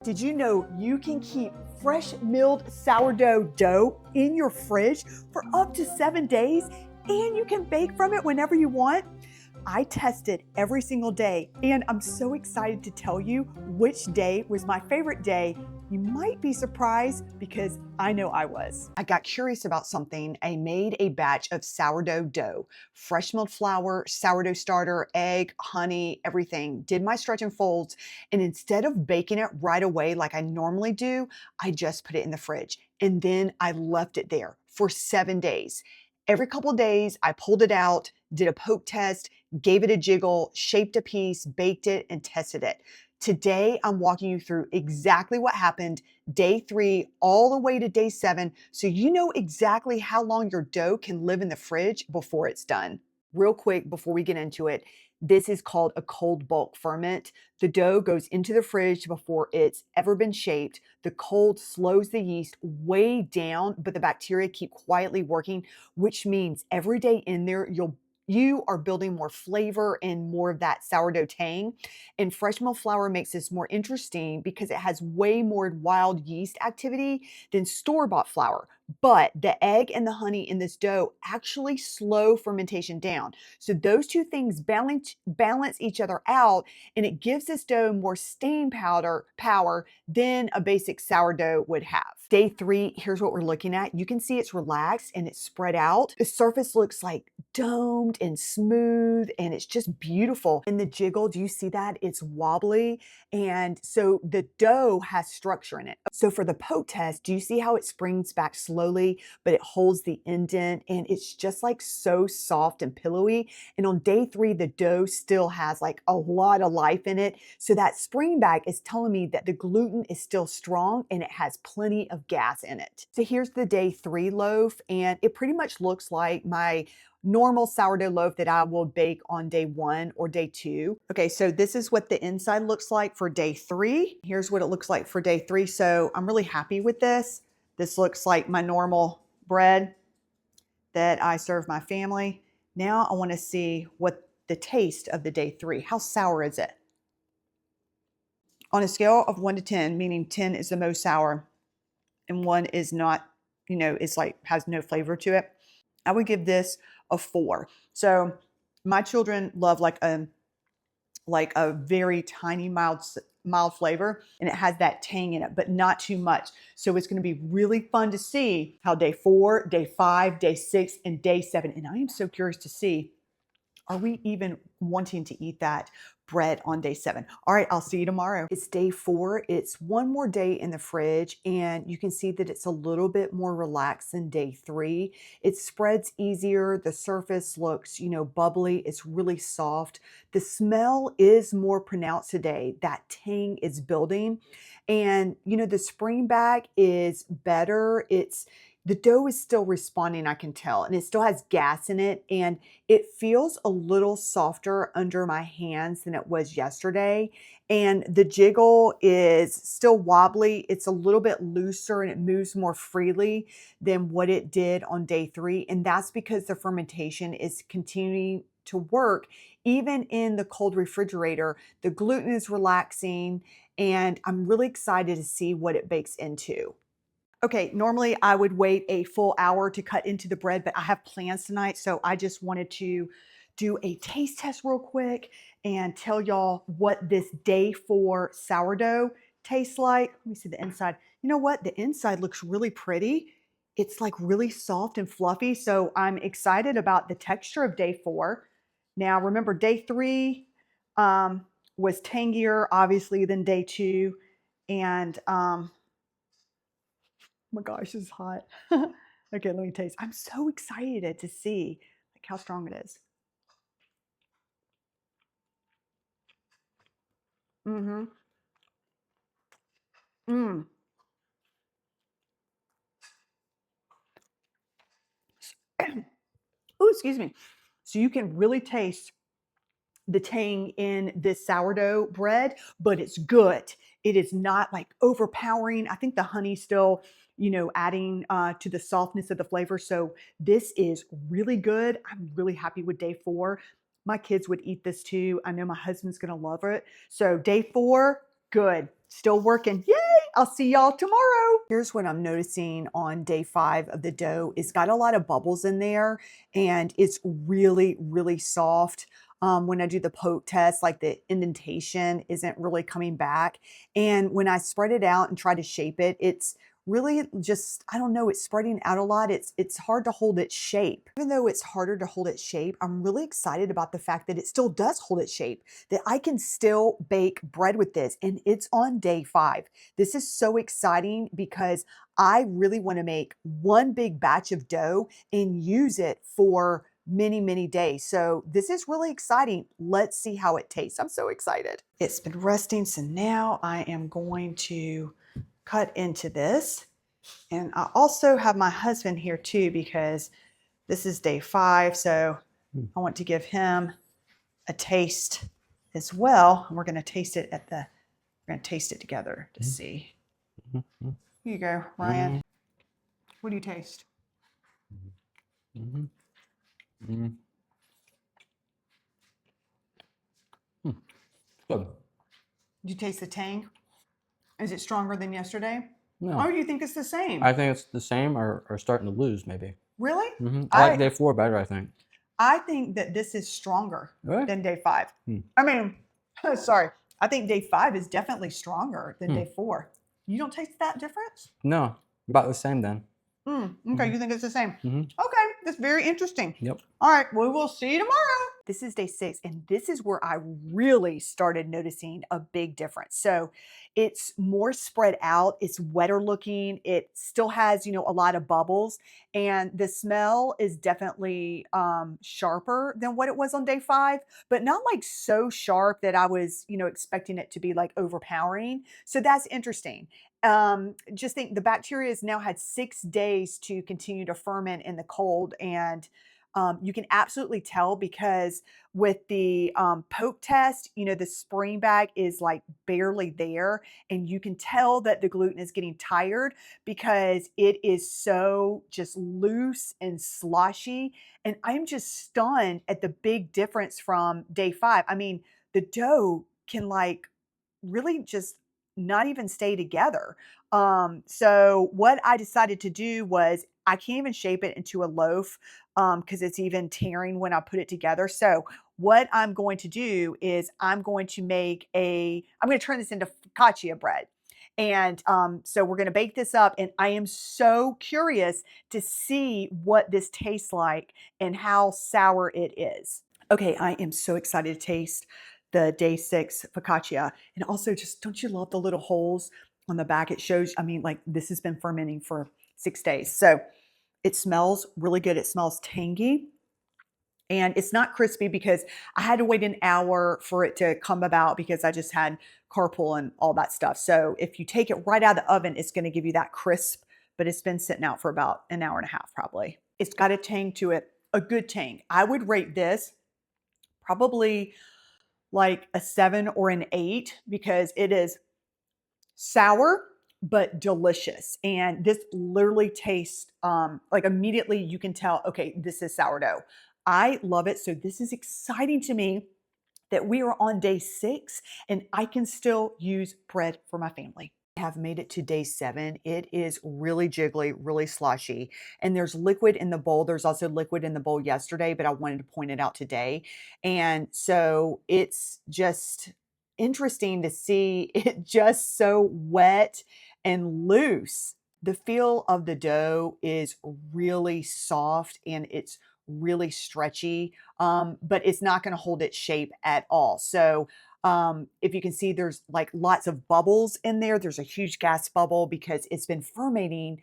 Did you know you can keep fresh milled sourdough dough in your fridge for up to 7 days and you can bake from it whenever you want? I tested every single day and I'm so excited to tell you which day was my favorite day. You might be surprised because I know I was. I got curious about something. I made a batch of sourdough dough, fresh milled flour, sourdough starter, egg, honey, everything. Did my stretch and folds, and instead of baking it right away like I normally do, I just put it in the fridge and then I left it there for 7 days. Every couple of days, I pulled it out, did a poke test, gave it a jiggle, shaped a piece, baked it, and tested it. Today, I'm walking you through exactly what happened day 3 all the way to day 7, so you know exactly how long your dough can live in the fridge before it's done. Real quick, before we get into it, this is called a cold bulk ferment. The dough goes into the fridge before it's ever been shaped. The cold slows the yeast way down, but the bacteria keep quietly working, which means every day in there, you are building more flavor and more of that sourdough tang. And fresh milled flour makes this more interesting because it has way more wild yeast activity than store-bought flour. But the egg and the honey in this dough actually slow fermentation down. So those two things balance each other out, and it gives this dough more staying power than a basic sourdough would have. Day 3, here's what we're looking at. You can see it's relaxed and it's spread out. The surface looks like domed and smooth, and it's just beautiful. In the jiggle, do you see that? It's wobbly, and so the dough has structure in it. So for the poke test, do you see how it springs back slowly, but it holds the indent, and it's just like so soft and pillowy. And on day 3, the dough still has like a lot of life in it. So that spring back is telling me that the gluten is still strong and it has plenty of gas in it. So here's the day 3 loaf, and it pretty much looks like my normal sourdough loaf that I will bake on day 1 or day 2. Okay, so this is what the inside looks like for day 3. Here's what it looks like for day 3. So I'm really happy with this. This looks like my normal bread that I serve my family. Now I want to see what the taste of the day 3. How sour is it? On a scale of 1 to 10, meaning 10 is the most sour and 1 is not, it's like has no flavor to it, I would give this a 4. So my children love like a very tiny mild flavor, and it has that tang in it, but not too much. So it's going to be really fun to see how day 4, day 5, day 6, and day 7. And I am so curious to see, are we even wanting to eat that bread on day 7? All right, I'll see you tomorrow. It's day 4. It's one more day in the fridge, and you can see that it's a little bit more relaxed than day 3. It spreads easier. The surface looks, bubbly. It's really soft. The smell is more pronounced today. That tang is building, and the spring back is better. The dough is still responding, I can tell, and it still has gas in it, and it feels a little softer under my hands than it was yesterday. And the jiggle is still wobbly. It's a little bit looser and it moves more freely than what it did on day 3. And that's because the fermentation is continuing to work. Even in the cold refrigerator, the gluten is relaxing, and I'm really excited to see what it bakes into. Okay, normally I would wait a full hour to cut into the bread, but I have plans tonight, so I just wanted to do a taste test real quick and tell y'all what this day 4 sourdough tastes like. Let me see the inside. You know what? The inside looks really pretty. It's like really soft and fluffy, so I'm excited about the texture of day 4. Now, remember, day 3 was tangier, obviously, than day 2, and oh my gosh, this is hot. Okay, let me taste. I'm so excited to see like how strong it is. Mm-hmm. Mm. Oh, excuse me. So you can really taste the tang in this sourdough bread, but it's good. It is not like overpowering. I think the honey still, adding to the softness of the flavor. So this is really good. I'm really happy with day 4. My kids would eat this too. I know my husband's going to love it. So day 4, Good. Still working. Yay! I'll see y'all tomorrow. Here's what I'm noticing on day 5 of the dough. It's got a lot of bubbles in there and it's really, really soft. When I do the poke test, like the indentation isn't really coming back. And when I spread it out and try to shape it, it's really just, I don't know, it's spreading out a lot. It's hard to hold its shape. Even though it's harder to hold its shape, I'm really excited about the fact that it still does hold its shape, that I can still bake bread with this, and it's on day 5. This is so exciting because I really want to make one big batch of dough and use it for many, many days. So this is really exciting. Let's see how it tastes. I'm so excited. It's been resting, so now I am going to cut into this. And I also have my husband here too, because this is day 5. So I want to give him a taste as well. And we're going to taste it we're going to taste it together to see. Here you go, Ryan. What do you taste? Good. Did you taste the tang? Is it stronger than yesterday? No. Or do you think it's the same? I think it's the same or starting to lose maybe. Really? I like day 4 better, I think. I think that this is stronger Really? than day 5. I mean, sorry. I think day 5 is definitely stronger than day 4. You don't taste that difference? No, about the same then. Okay, you think it's the same? Okay, that's very interesting. Yep. All right, we will see you tomorrow. This is day 6, and this is where I really started noticing a big difference. So it's more spread out, it's wetter looking, it still has, a lot of bubbles, and the smell is definitely sharper than what it was on day 5, but not like so sharp that I was, expecting it to be like overpowering. So that's interesting. Just think the bacteria has now had 6 days to continue to ferment in the cold, and you can absolutely tell because with the poke test, the spring bag is like barely there, and you can tell that the gluten is getting tired because it is so just loose and sloshy. And I'm just stunned at the big difference from day 5. I mean, the dough can like really just not even stay together. So what I decided to do was I can't even shape it into a loaf because it's even tearing when I put it together. So what I'm going to do is I'm going to turn this into focaccia bread. And so we're going to bake this up, and I am so curious to see what this tastes like and how sour it is. Okay, I am so excited to taste the day 6 focaccia. And also, just don't you love the little holes on the back? It shows, I mean, like this has been fermenting for 6 days. So it smells really good. It smells tangy. And it's not crispy because I had to wait an hour for it to come about because I just had carpool and all that stuff. So if you take it right out of the oven, it's going to give you that crisp, but it's been sitting out for about an hour and a half probably. It's got a tang to it, a good tang. I would rate this probably like a 7 or an 8 because it is sour but delicious. And this literally tastes like immediately you can tell, okay, this is sourdough. I love it. So this is exciting to me that we are on day 6 and I can still use bread for my family. I have made it to day 7. It is really jiggly, really sloshy, and there's liquid in the bowl. There's also liquid in the bowl yesterday, but I wanted to point it out today. And so it's just interesting to see it just so wet and loose. The feel of the dough is really soft and it's really stretchy, but it's not going to hold its shape at all. So if you can see, there's like lots of bubbles in there. There's a huge gas bubble because it's been fermenting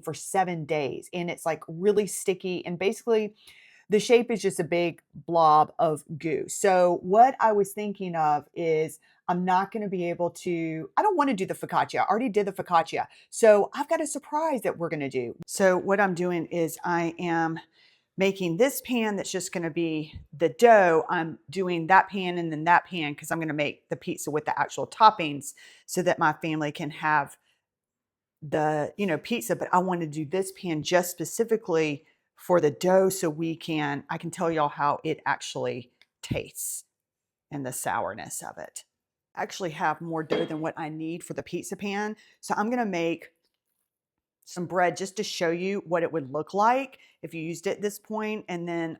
for 7 days, and it's like really sticky, and basically the shape is just a big blob of goo. So what I was thinking of is I'm not going to be able to, I don't want to do the focaccia. I already did the focaccia. So I've got a surprise that we're going to do. So what I'm doing is I am making this pan that's just going to be the dough. I'm doing that pan and then that pan because I'm going to make the pizza with the actual toppings so that my family can have the, pizza. But I want to do this pan just specifically for the dough so I can tell y'all how it actually tastes and the sourness of it. actually have more dough than what I need for the pizza pan. So I'm going to make some bread just to show you what it would look like if you used it at this point. And then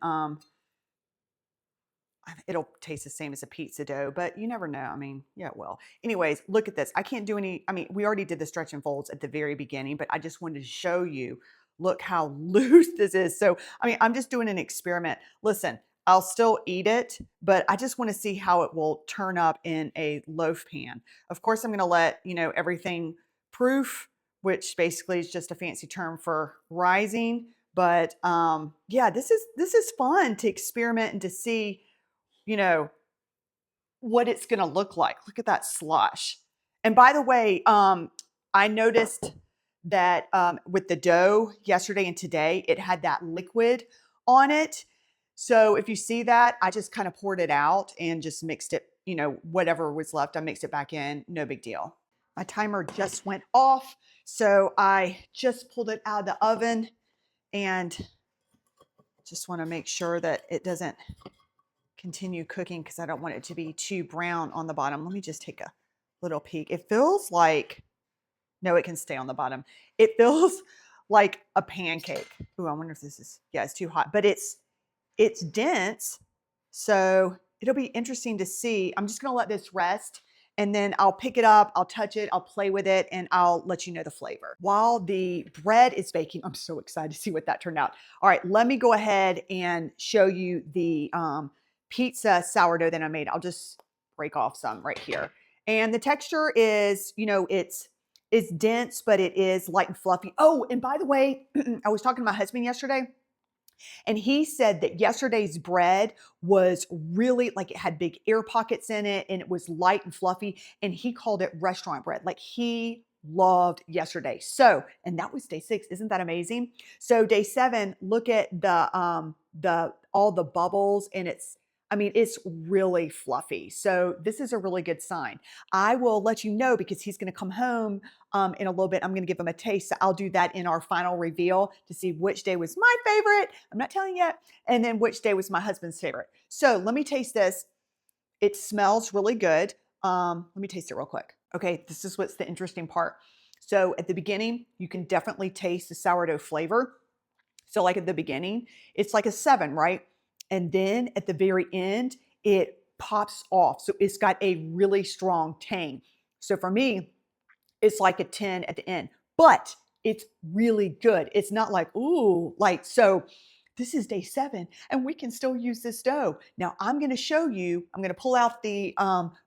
it'll taste the same as a pizza dough, but you never know. I mean, yeah, it will. Anyways, look at this. I can't do any, I mean, we already did the stretch and folds at the very beginning, but I just wanted to show you, look how loose this is. So, I mean, I'm just doing an experiment. Listen, I'll still eat it, but I just want to see how it will turn up in a loaf pan. Of course, I'm going to let, everything proof, which basically is just a fancy term for rising. But yeah, this is fun to experiment and to see, what it's going to look like. Look at that slush. And by the way, I noticed that with the dough yesterday and today, it had that liquid on it. So if you see that, I just kind of poured it out and just mixed it, whatever was left, I mixed it back in. No big deal. My timer just went off. So I just pulled it out of the oven and just want to make sure that it doesn't continue cooking because I don't want it to be too brown on the bottom. Let me just take a little peek. It feels like, no, it can stay on the bottom. It feels like a pancake. Ooh, I wonder if this is, yeah, it's too hot, but it's dense. So it'll be interesting to see. I'm just going to let this rest and then I'll pick it up, I'll touch it, I'll play with it, and I'll let you know the flavor. While the bread is baking, I'm so excited to see what that turned out. All right, let me go ahead and show you the pizza sourdough that I made. I'll just break off some right here. And the texture is, it's dense, but it is light and fluffy. Oh, and by the way, I was talking to my husband yesterday, and he said that yesterday's bread was really like it had big air pockets in it and it was light and fluffy. And he called it restaurant bread. Like he loved yesterday. So, and that was day 6. Isn't that amazing? So day 7, look at all the bubbles and it's really fluffy. So this is a really good sign. I will let you know because he's going to come home in a little bit. I'm going to give him a taste. So I'll do that in our final reveal to see which day was my favorite. I'm not telling you yet. And then which day was my husband's favorite. So let me taste this. It smells really good. Let me taste it real quick. Okay, this is what's the interesting part. So at the beginning, you can definitely taste the sourdough flavor. So like at the beginning, it's like a 7, right? And then at the very end, it pops off. So it's got a really strong tang. So for me, it's like a 10 at the end, but it's really good. It's not like, ooh, so this is day 7 and we can still use this dough. Now I'm going to show you, I'm going to pull out the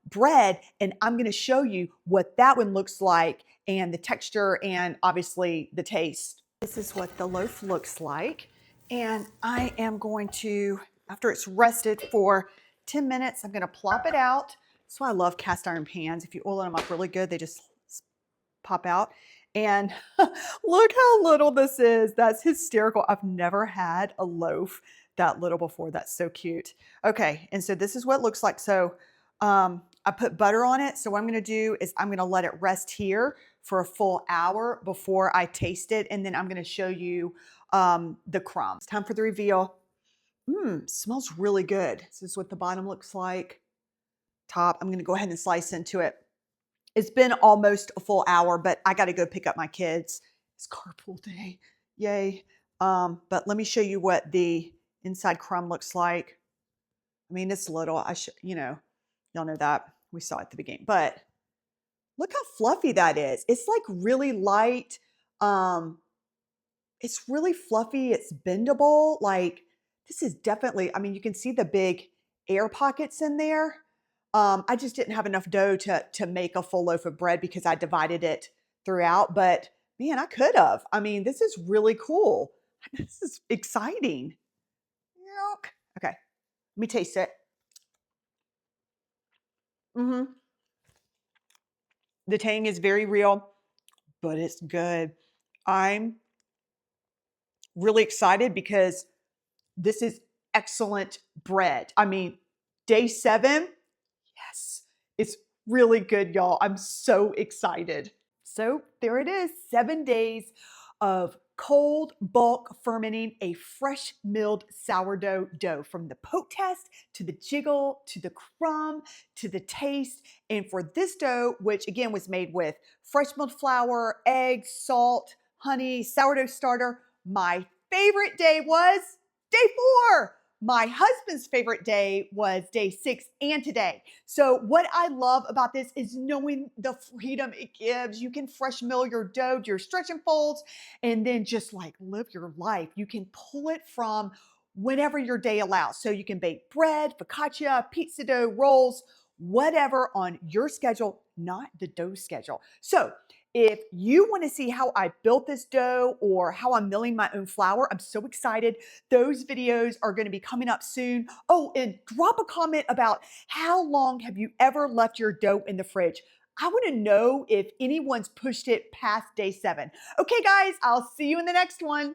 bread and I'm going to show you what that one looks like and the texture and obviously the taste. This is what the loaf looks like. And I am going to, after it's rested for 10 minutes, I'm going to plop it out. That's why I love cast iron pans. If you oil them up really good, they just pop out. And look how little this is. That's hysterical. I've never had a loaf that little before. That's so cute. Okay, and so this is what it looks like. So I put butter on it. So what I'm going to do is I'm going to let it rest here for a full hour before I taste it. And then I'm going to show you the crumbs. Time for the reveal. Smells really good. This is what the bottom looks like. Top, I'm going to go ahead and slice into it. It's been almost a full hour, but I got to go pick up my kids. It's carpool day. Yay. But let me show you what the inside crumb looks like. I mean, it's little. I should, y'all know that. We saw it at the beginning. But look how fluffy that is. It's like really light. It's really fluffy. It's bendable. Like this is definitely, I mean, you can see the big air pockets in there. I just didn't have enough dough to make a full loaf of bread because I divided it throughout. But man, I could have. I mean, this is really cool. This is exciting. Yuck. Okay, let me taste it. The tang is very real, but it's good. I'm really excited because this is excellent bread. I mean, day 7, yes, it's really good, y'all. I'm so excited. So there it is, 7 days of cold bulk fermenting a fresh milled sourdough dough, from the poke test to the jiggle to the crumb to the taste. And for this dough, which again was made with fresh milled flour, eggs, salt, honey, sourdough starter, my favorite day was day 4. My husband's favorite day was day 6 and today. So what I love about this is knowing the freedom it gives. You can fresh mill your dough, do your stretch and folds, and then just like live your life. You can pull it from whenever your day allows. So you can bake bread, focaccia, pizza dough, rolls, whatever on your schedule, not the dough schedule. So if you want to see how I built this dough or how I'm milling my own flour, I'm so excited. Those videos are going to be coming up soon. Oh, and drop a comment about how long have you ever left your dough in the fridge. I want to know if anyone's pushed it past day 7. Okay, guys, I'll see you in the next one.